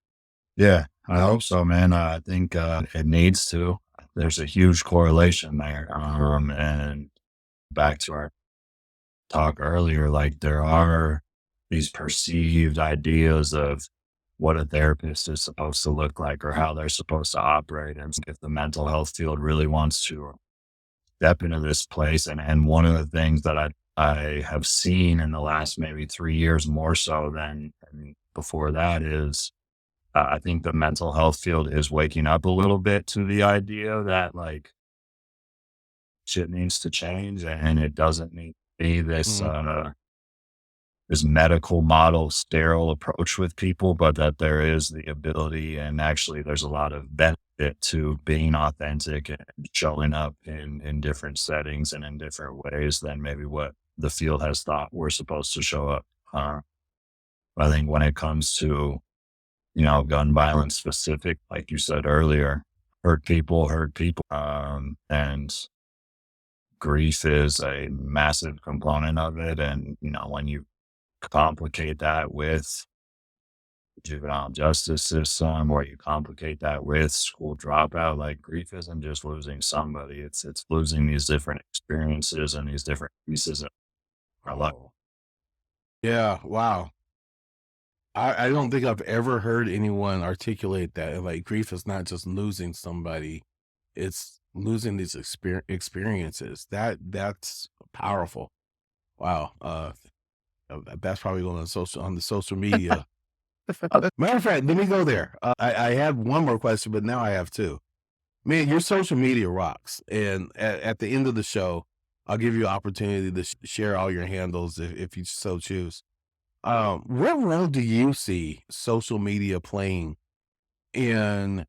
Yeah, I hope so, man. I think it needs to. There's a huge correlation there. And back to our talk earlier, like there are these perceived ideas of what a therapist is supposed to look like or how they're supposed to operate. And if the mental health field really wants to step into this place, and one of the things that I have seen in the last maybe 3 years more so than before that is I think the mental health field is waking up a little bit to the idea that like shit needs to change and it doesn't need to be this this medical model sterile approach with people, but that there is the ability, and actually there's a lot of benefit to being authentic and showing up in different settings and in different ways than maybe what the field has thought we're supposed to show up. I think when it comes to, you know, gun violence specific, like you said earlier, hurt people, and grief is a massive component of it. And, you know, when you complicate that with juvenile justice system, or you complicate that with school dropout, like grief isn't just losing somebody, it's losing these different experiences and these different pieces of our life.
Yeah, wow. I don't think I've ever heard anyone articulate that. Like, grief is not just losing somebody, it's losing these experiences. That's powerful. Wow. That's probably going on the social media. Matter of fact, let me go there. I have one more question, but now I have two. Man, your social media rocks. And at the end of the show, I'll give you an opportunity to share all your handles if you so choose. What role do you see social media playing in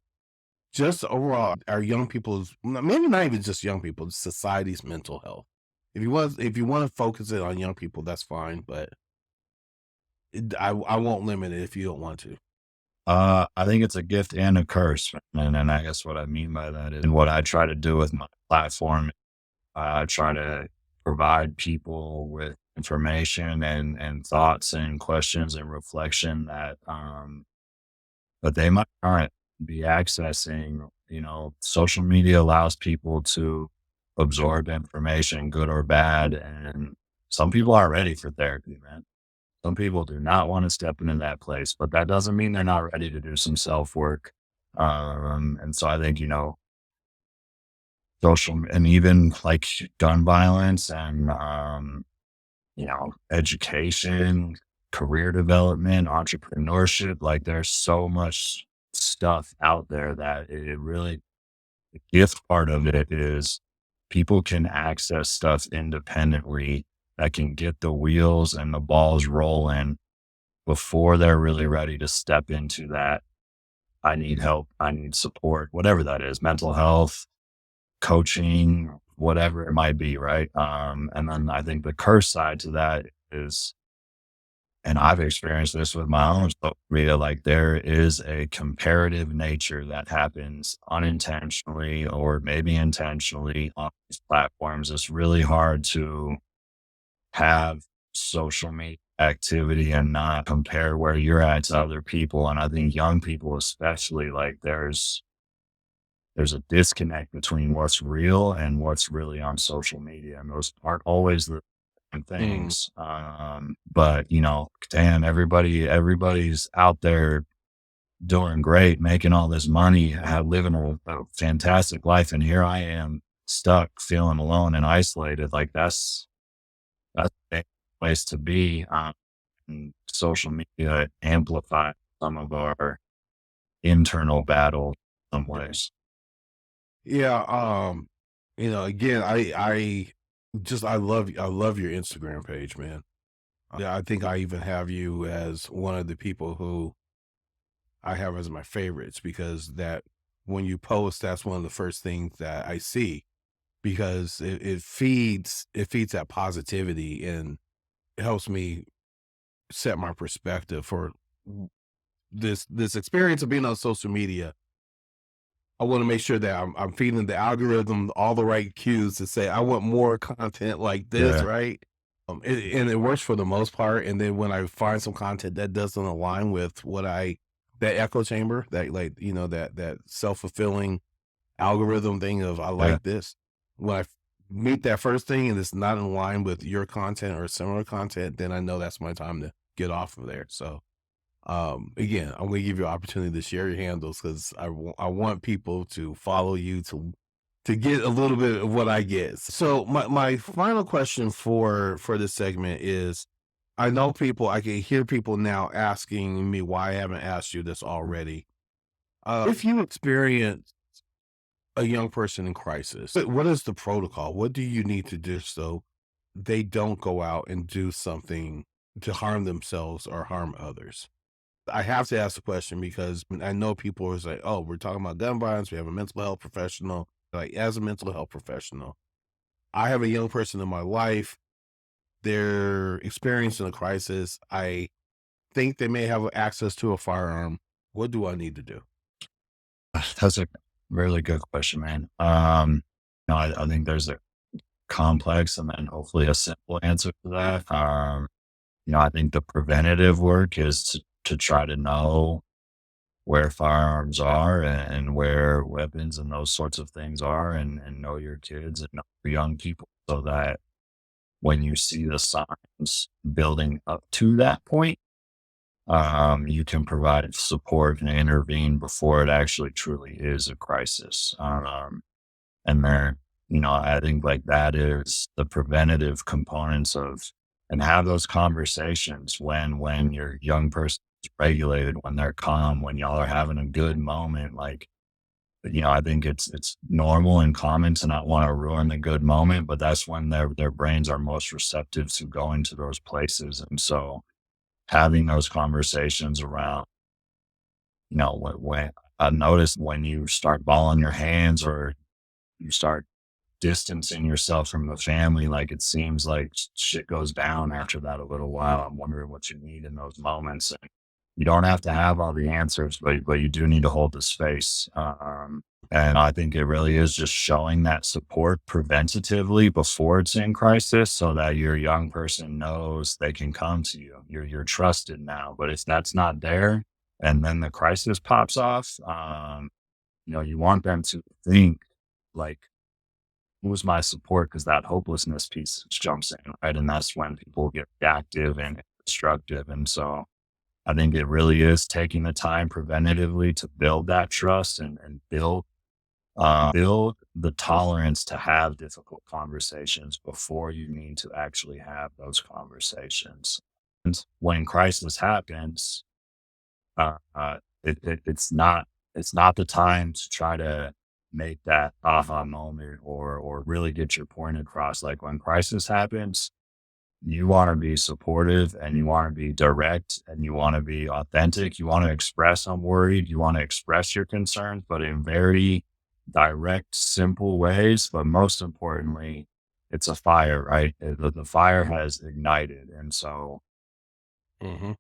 just overall our young people's, maybe not even just young people, society's mental health? If you want to focus it on young people, that's fine, but I won't limit it if you don't want to.
I think it's a gift and a curse. And I guess what I mean by that is, and what I try to do with my platform, I try to provide people with information and thoughts and questions and reflection that they might not be accessing. You know, social media allows people to absorb information, good or bad, and some people aren't ready for therapy, man. Some people do not want to step into that place, but that doesn't mean they're not ready to do some self work. And so I think, you know, social and even like gun violence and, you know, education, career development, entrepreneurship, like there's so much stuff out there that it really, the gift part of it is people can access stuff independently that can get the wheels and the balls rolling before they're really ready to step into that. I need help. I need support, whatever that is, mental health, coaching, whatever it might be. Right. And then I think the curse side to that is, and I've experienced this with my own social media, like there is a comparative nature that happens unintentionally or maybe intentionally on these platforms. It's really hard to have social media activity and not compare where you're at to other people. And I think young people, especially, like there's a disconnect between what's real and what's really on social media. And those aren't always the same things. But you know, damn, everybody's out there doing great, making all this money, living a fantastic life. And here I am stuck, feeling alone and isolated. Like that's a place to be. And social media amplify some of our internal battles in some ways.
Yeah. Again, I love your Instagram page, man. Yeah, I think I even have you as one of the people who I have as my favorites, because that when you post, that's one of the first things that I see, because it feeds that positivity, and it helps me set my perspective for this experience of being on social media. I want to make sure that I'm feeding the algorithm all the right cues to say I want more content like this,
Yeah.
right? And it works for the most part. And then when I find some content that doesn't align with that echo chamber, that, like, that self-fulfilling algorithm thing of I
Yeah.
like this. When I meet that first thing and it's not in line with your content or similar content, then I know that's my time to get off of there. So again, I'm going to give you an opportunity to share your handles, because I want people to follow you to get a little bit of what I get. So my final question for this segment is, I can hear people now asking me why I haven't asked you this already. If you experience a young person in crisis, what is the protocol? What do you need to do so they don't go out and do something to harm themselves or harm others? I have to ask the question because I know people are like, oh, we're talking about gun violence. We have a mental health professional. Like, as a mental health professional, I have a young person in my life. They're experiencing a crisis. I think they may have access to a firearm. What do I need to do?
That's a really good question, man. No, I think there's a complex and then hopefully a simple answer to that. I think the preventative work is to try to know where firearms are and where weapons and those sorts of things are, and know your kids and know your young people, so that when you see the signs building up to that point, you can provide support and intervene before it actually truly is a crisis. And there, I think like that is the preventative components of, and have those conversations when your young person is regulated, when they're calm, when y'all are having a good moment. Like, I think it's normal and common to not want to ruin the good moment, but that's when their brains are most receptive to going to those places. And so having those conversations around, when I noticed when you start balling your hands or you start distancing yourself from the family, like it seems like shit goes down after that a little while. I'm wondering what you need in those moments. And you don't have to have all the answers, but you do need to hold the space. And I think it really is just showing that support preventatively before it's in crisis, so that your young person knows they can come to you. You're trusted now. But if that's not there, and then the crisis pops off, you want them to think like, who's my support? Because that hopelessness piece jumps in, right? And that's when people get reactive and destructive. And so I think it really is taking the time preventatively to build that trust and build the tolerance to have difficult conversations before you need to actually have those conversations. And when crisis happens, it's not the time to try to make that aha moment or really get your point across. Like, when crisis happens, you want to be supportive and you want to be direct and you want to be authentic. You want to express, I'm worried. You want to express your concerns, but in very direct, simple ways. But most importantly, it's a fire, right? The fire has ignited. And so
Mm-hmm.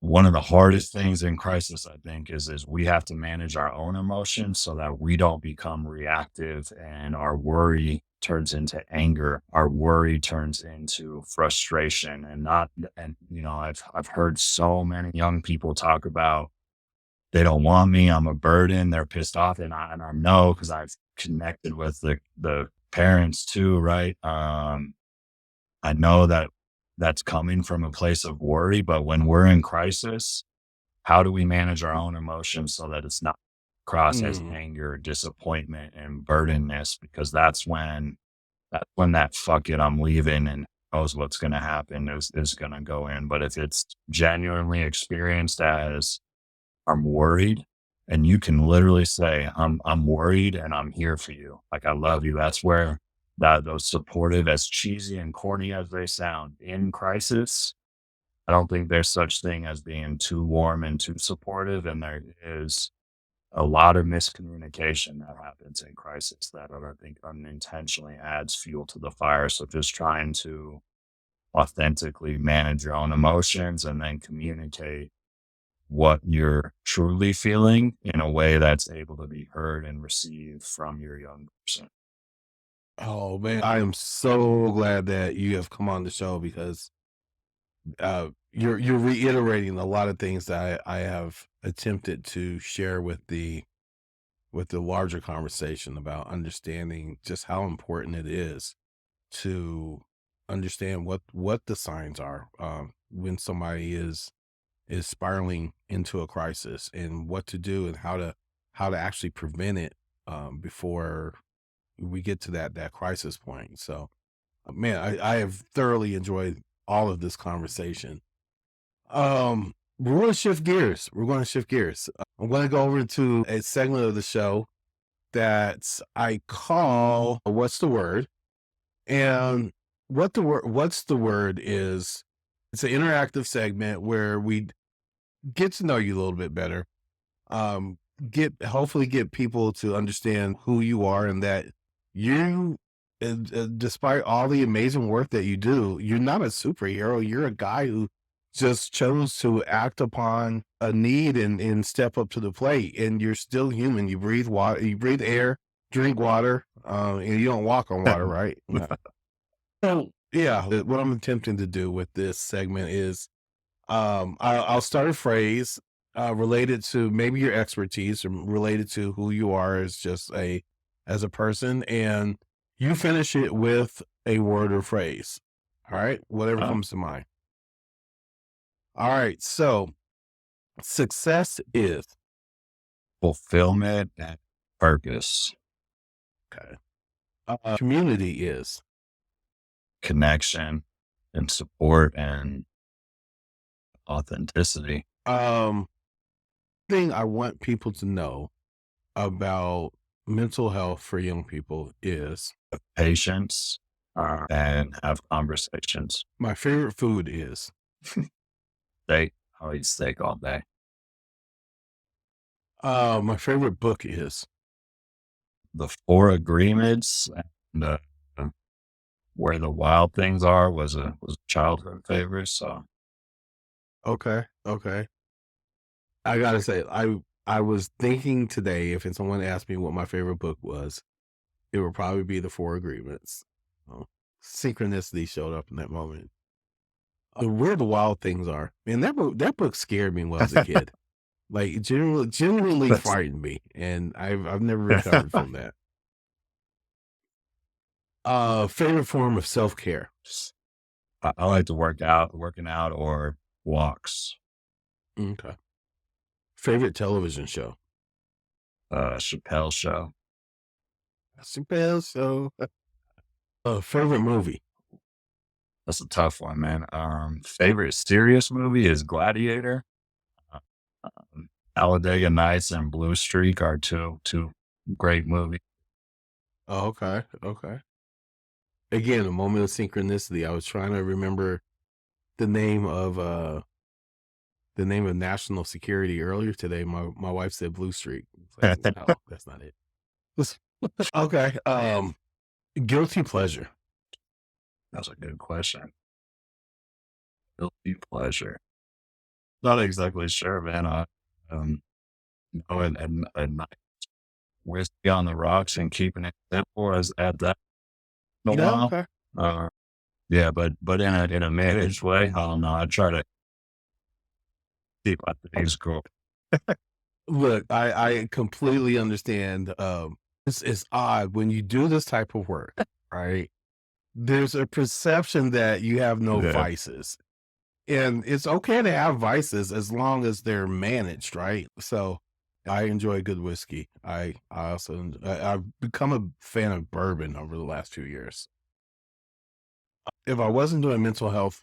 one of the hardest things in crisis, I think, is we have to manage our own emotions so that we don't become reactive and our worry turns into anger. Our worry turns into frustration I've heard so many young people talk about, they don't want me. I'm a burden. They're pissed off. And I know, because I've connected with the parents too, right? I know that that's coming from a place of worry, but when we're in crisis, how do we manage our own emotions so that it's not across as
Mm.
anger, disappointment, and burdenness? Because that's when that fuck it, I'm leaving and knows what's going to happen is going to go in. But if it's genuinely experienced as I'm worried, and you can literally say, I'm worried and I'm here for you. Like, I love you. That's where those supportive, as cheesy and corny as they sound in crisis, I don't think there's such thing as being too warm and too supportive. And there is a lot of miscommunication that happens in crisis that I think unintentionally adds fuel to the fire. So just trying to authentically manage your own emotions and then communicate what you're truly feeling in a way that's able to be heard and received from your young person.
Oh man, I am so glad that you have come on the show because you're reiterating a lot of things that I have attempted to share with the larger conversation about understanding just how important it is to understand what the signs are when somebody is spiraling into a crisis and what to do and how to actually prevent it before we get to that crisis point. So man, I have thoroughly enjoyed all of this conversation. We're going to shift gears. I'm going to go over to a segment of the show that I call What's the Word? And what's the word is it's an interactive segment where we get to know you a little bit better. Um hopefully get people to understand who you are and that you despite all the amazing work that you do, you're not a superhero. You're a guy who just chose to act upon a need and step up to the plate, and you're still human. You breathe water, you breathe air, drink water, and you don't walk on water, right? So yeah, what I'm attempting to do with this segment is I'll start a phrase related to maybe your expertise or related to who you are as a person, and you finish it with a word or phrase. All right, whatever comes to mind. All right, so success is
Fulfillment and purpose,
okay. Community is
connection and support and authenticity,
thing I want people to know about mental health for young people is
patience, and have conversations.
my favorite food is
Steak, I'll eat steak all day.
my favorite book is
The Four Agreements and Where the Wild Things Are was a childhood favorite. So
okay. I gotta say, I was thinking today if someone asked me what my favorite book was, it would probably be The Four Agreements. Oh, synchronicity showed up in that moment. Where the Wild Things Are, man, that book scared me when I was a kid. Like it genuinely
That's-
frightened me, and I've never recovered from that. Favorite form of self-care.
I like to working out or walks.
Okay. Favorite television show.
Chappelle Show.
Chappelle Show. Favorite movie.
That's a tough one, man. Favorite serious movie is Gladiator. Talladega Nights and Blue Streak are two great movies.
Oh, okay. Again, a moment of synchronicity. I was trying to remember the name of national security earlier today. My wife said Blue Streak. Like, no, that's not it. Okay. Guilty pleasure.
That's a good question. Guilty pleasure. Not exactly sure, man. At night, whiskey on the rocks and keeping it simple as at that. In a while.
Okay.
Yeah, but in a managed way. I don't know. I try to keep my things cool.
Look, I completely understand. It's odd when you do this type of work, right? There's a perception that you have no
Yeah.
vices. And it's okay to have vices as long as they're managed, right? So I enjoy good whiskey. I also I've become a fan of bourbon over the last few years. If I wasn't doing mental health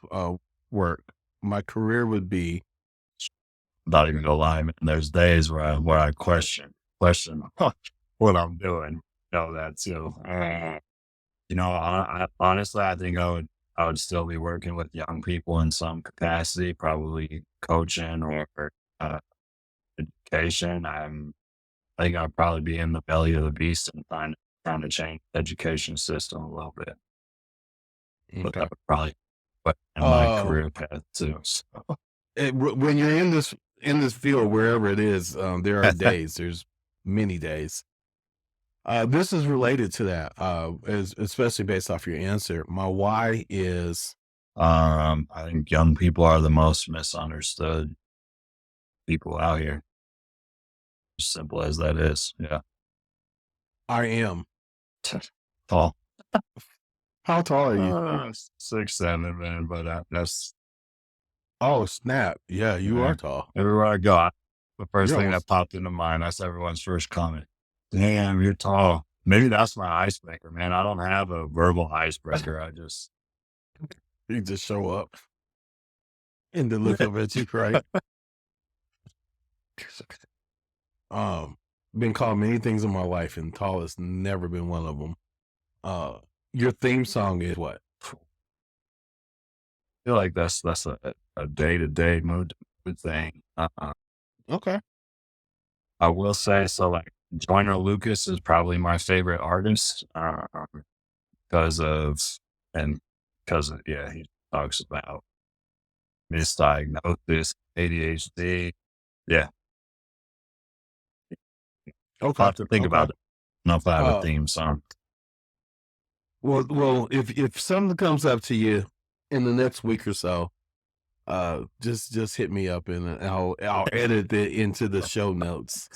work, my career would be
Not even gonna lie, man. There's days where I question what I'm doing. You know that too. You know, I honestly, I think I would still be working with young people in some capacity, probably coaching or uh, education. I think I'd probably be in the belly of the beast and trying to change the education system a little bit. But
okay.
that would probably put in my
Oh,
career path too. So.
when you're in this field, wherever it is, there are days. There's many days. This is related to that, especially based off your answer. My why is
I think young people are the most misunderstood people out here. As simple as that is. Yeah.
I am.
Tall.
How tall are you?
6'7", man, but that's
Oh, snap. Yeah, you
yeah.
are tall.
Everywhere I go, the first
You're
thing that
almost,
popped into mind, that's everyone's first comment. Damn, you're tall. Maybe that's my icebreaker, man. I don't have a verbal icebreaker. I just
you just show up and then look up at you, right? Um, been called many things in my life, and tall has never been one of them. Your theme song is what?
feel like that's a day-to-day mood thing.
Okay.
I will say, so like Joyner Lucas is probably my favorite artist because of, and because of, yeah, he talks about misdiagnosis, ADHD. Yeah, I'll
Okay.
have to think
Okay.
about it. I don't know if I have a
Uh,
theme song.
well, if something comes up to you in the next week or so, just hit me up and I'll edit it into the show notes.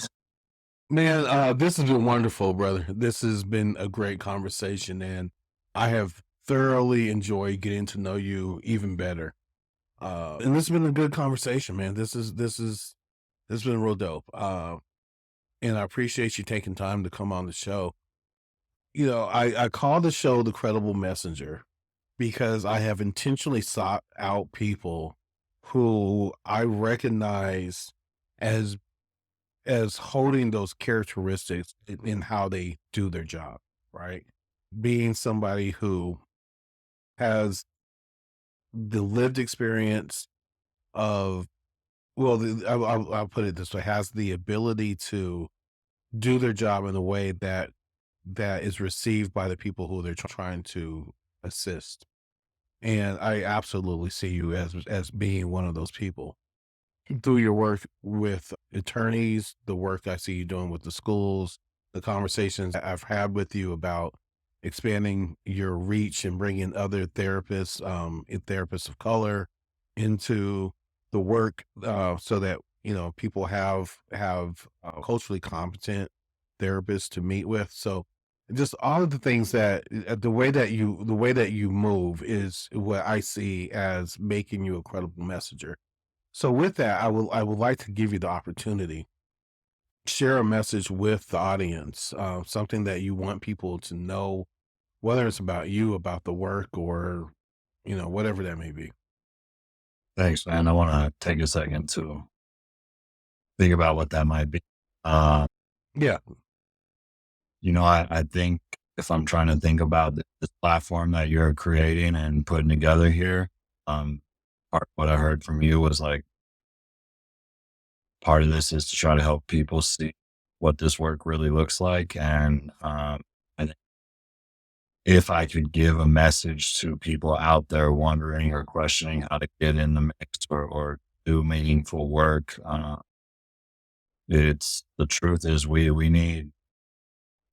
Man, this has been wonderful, brother. This has been a great conversation, and I have thoroughly enjoyed getting to know you even better. And this has been a good conversation, man. This has been real dope. And I appreciate you taking time to come on the show. You know, I call the show The Credible Messenger because I have intentionally sought out people who I recognize as holding those characteristics in how they do their job, right? Being somebody who has the lived experience of, well, I'll put it this way, has the ability to do their job in a way that is received by the people who they're trying to assist. And I absolutely see you as being one of those people. Through your work with attorneys, the work I see you doing with the schools, the conversations that I've had with you about expanding your reach and bringing other therapists, therapists of color into the work, so that, you know, people have culturally competent therapists to meet with. So just all of the things that the way that you move is what I see as making you a credible messenger. So with that, I would like to give you the opportunity, share a message with the audience, something that you want people to know, whether it's about you, about the work, or, you know, whatever that may be.
Thanks, man. I want to take a second to think about what that might be. Uh,
Yeah.
you know, I think if I'm trying to think about this platform that you're creating and putting together here, part of what I heard from you was like, part of this is to try to help people see what this work really looks like. And if I could give a message to people out there wondering or questioning how to get in the mix or do meaningful work, it's the truth is we need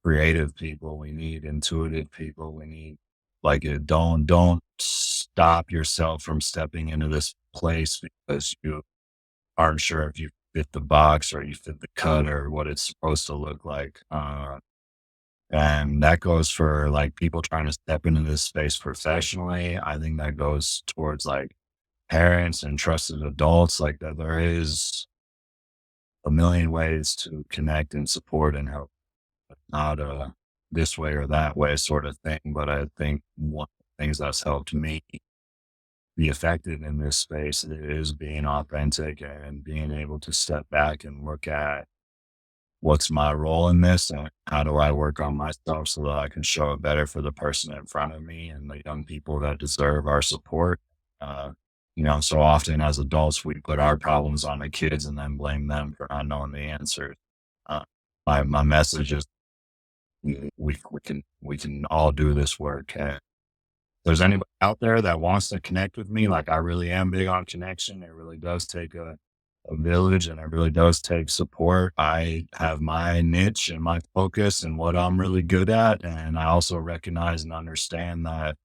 creative people, we need intuitive people, we need like don't stop yourself from stepping into this place because you aren't sure if you fit the box or you fit the cut or what it's supposed to look like. And that goes for like people trying to step into this space professionally. I think that goes towards like parents and trusted adults, like that there is a million ways to connect and support and help, not this way or that way sort of thing. But I think one of the things that's helped me be effective in this space is being authentic and being able to step back and look at what's my role in this and how do I work on myself so that I can show it better for the person in front of me and the young people that deserve our support. Uh, so often as adults, we put our problems on the kids and then blame them for not knowing the answers. My message is we can all do this work. And if there's anybody out there that wants to connect with me, like I really am big on connection. It really does take a village and it really does take support. I have my niche and my focus and what I'm really good at. And I also recognize and understand that,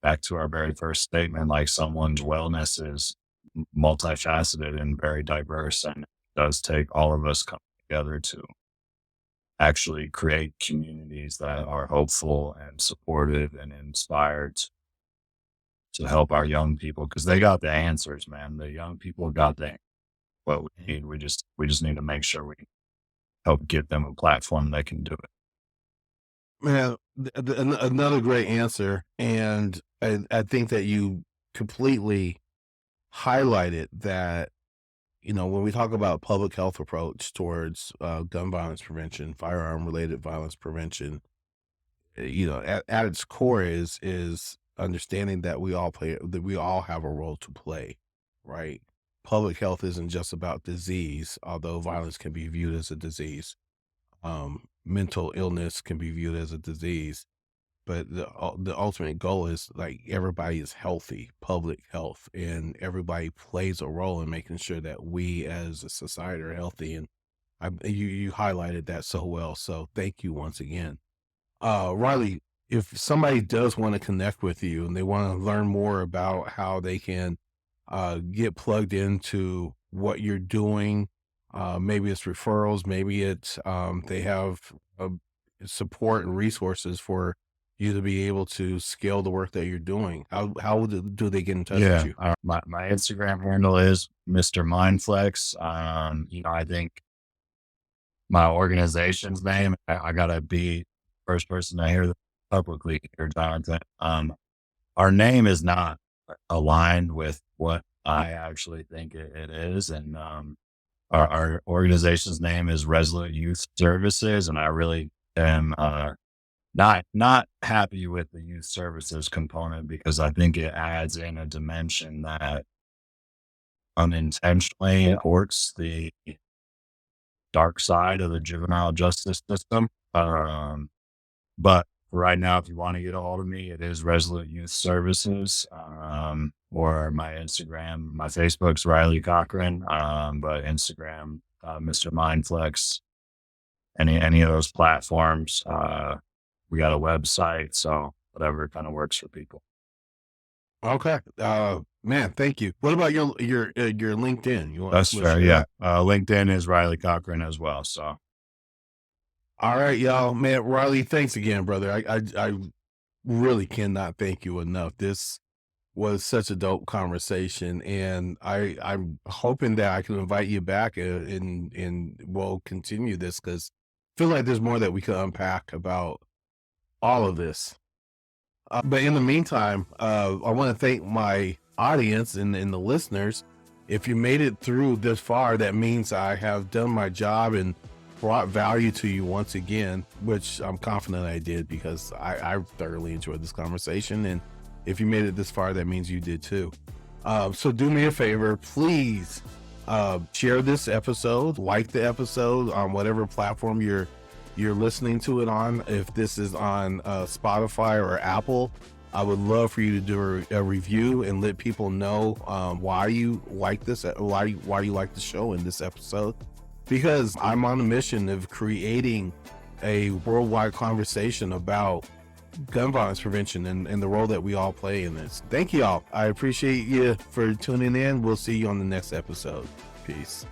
back to our very first statement, like someone's wellness is multifaceted and very diverse. And it does take all of us coming together to actually create communities that are hopeful and supportive and inspired to help our young people because they got the answers, man. The young people got what we need. We just need to make sure we help get them a platform that can do it.
Man, another great answer. And I think that you completely highlighted that, when we talk about public health approach towards gun violence prevention, firearm related violence prevention, at its core is understanding that we all have a role to play, right? Public health isn't just about disease, although violence can be viewed as a disease. Mental illness can be viewed as a disease, but the ultimate goal is like everybody is healthy, public health, and everybody plays a role in making sure that we as a society are healthy. And you highlighted that so well. So thank you once again. Riley, if somebody does want to connect with you and they want to learn more about how they can get plugged into what you're doing, maybe it's referrals, maybe it's they have support and resources for you to be able to scale the work that you're doing. How do they get in touch with you?
My Instagram handle is Mr. Mindflex. I think my organization's name, I gotta be first person to hear publicly here, Jonathan. Our name is not aligned with what I actually think it is. And our organization's name is Resolute Youth Services. And I really am not happy with the youth services component because I think it adds in a dimension that unintentionally hurts the dark side of the juvenile justice system. But right now, if you want to get a hold of me, it is Resolute Youth Services, or my Instagram, my Facebook's Riley Cochran, but Instagram, Mr. Mindflex, any of those platforms. We got a website, so whatever kind of works for people.
Okay. Man, thank you. What about your LinkedIn?
That's fair. Yeah. LinkedIn is Riley Cochran as well. So.
All right, y'all, man. Riley, thanks again, brother. I really cannot thank you enough. This was such a dope conversation, and I'm hoping that I can invite you back and we'll continue this because I feel like there's more that we could unpack about all of this. But in the meantime, I want to thank my audience and the listeners. If you made it through this far, that means I have done my job and brought value to you once again, which I'm confident I did because I thoroughly enjoyed this conversation. And if you made it this far, that means you did too. So do me a favor, please share this episode, like the episode on whatever platform you're listening to it on. If this is on Spotify or Apple, I would love for you to do a review and let people know why you like this, why you like the show in this episode. Because I'm on a mission of creating a worldwide conversation about gun violence prevention and the role that we all play in this. Thank you all. I appreciate you for tuning in. We'll see you on the next episode. Peace.